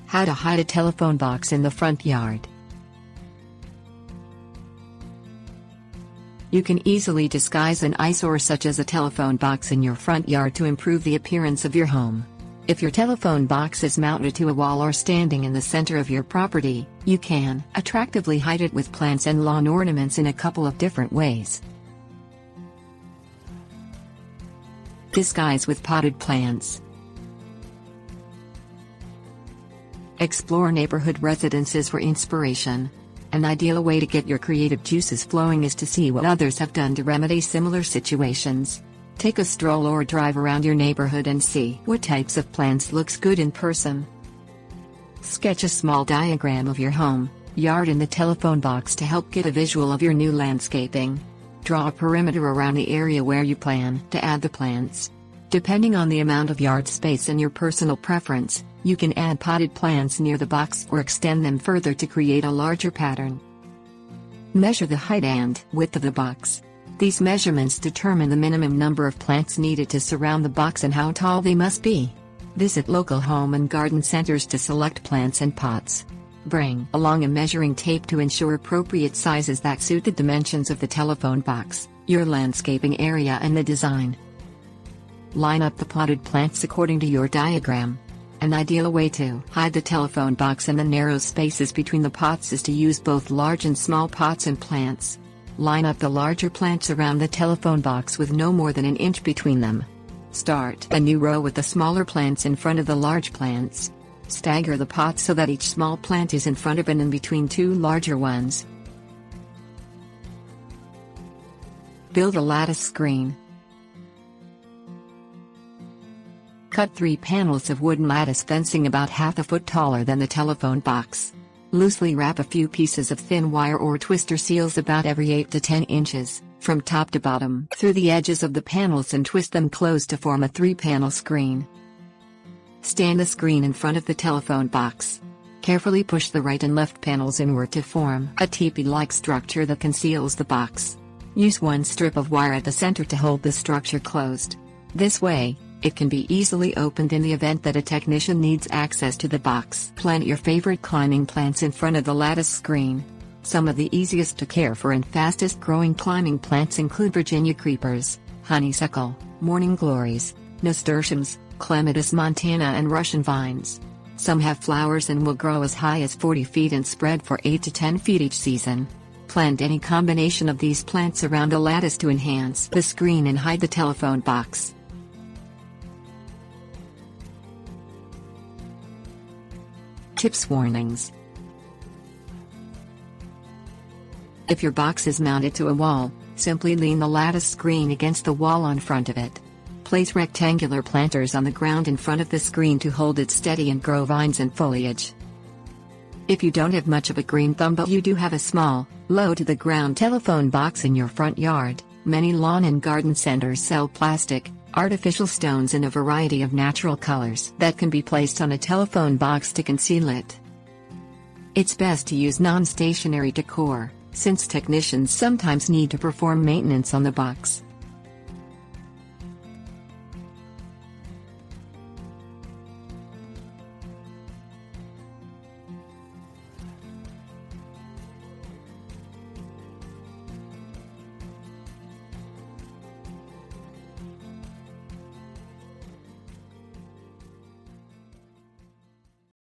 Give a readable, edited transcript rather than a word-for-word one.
How to hide a telephone box in the front yard. You can easily disguise an eyesore such as a telephone box in your front yard to improve the appearance of your home. If your telephone box is mounted to a wall or standing in the center of your property, you can attractively hide it with plants and lawn ornaments in a couple of different ways. Disguise with potted plants. Explore neighborhood residences for inspiration. An ideal way to get your creative juices flowing is to see what others have done to remedy similar situations. Take a stroll or drive around your neighborhood and see what types of plants looks good in person. Sketch a small diagram of your home, yard and the telephone box to help get a visual of your new landscaping. Draw a perimeter around the area where you plan to add the plants. Depending on the amount of yard space and your personal preference, you can add potted plants near the box or extend them further to create a larger pattern. Measure the height and width of the box. These measurements determine the minimum number of plants needed to surround the box and how tall they must be. Visit local home and garden centers to select plants and pots. Bring along a measuring tape to ensure appropriate sizes that suit the dimensions of the telephone box, your landscaping area and the design. Line up the potted plants according to your diagram. An ideal way to hide the telephone box and the narrow spaces between the pots is to use both large and small pots and plants. Line up the larger plants around the telephone box with no more than an inch between them. Start a new row with the smaller plants in front of the large plants. Stagger the pots so that each small plant is in front of and in between two larger ones. Build a lattice screen. Cut 3 panels of wooden lattice fencing about half a foot taller than the telephone box. Loosely wrap a few pieces of thin wire or twister seals about every 8 to 10 inches, from top to bottom, through the edges of the panels and twist them closed to form a 3-panel screen. Stand the screen in front of the telephone box. Carefully push the right and left panels inward to form a teepee-like structure that conceals the box. Use one strip of wire at the center to hold the structure closed. This way, it can be easily opened in the event that a technician needs access to the box. Plant your favorite climbing plants in front of the lattice screen. Some of the easiest to care for and fastest growing climbing plants include Virginia creepers, honeysuckle, morning glories, nasturtiums, clematis montana and Russian vines. Some have flowers and will grow as high as 40 feet and spread for 8 to 10 feet each season. Plant any combination of these plants around a lattice to enhance the screen and hide the telephone box. Tips warnings. If your box is mounted to a wall, simply lean the lattice screen against the wall in front of it. Place rectangular planters on the ground in front of the screen to hold it steady and grow vines and foliage. If you don't have much of a green thumb but you do have a small, low-to-the-ground telephone box in your front yard, many lawn and garden centers sell plastic, artificial stones in a variety of natural colors that can be placed on a telephone box to conceal it. It's best to use non-stationary decor, since technicians sometimes need to perform maintenance on the box.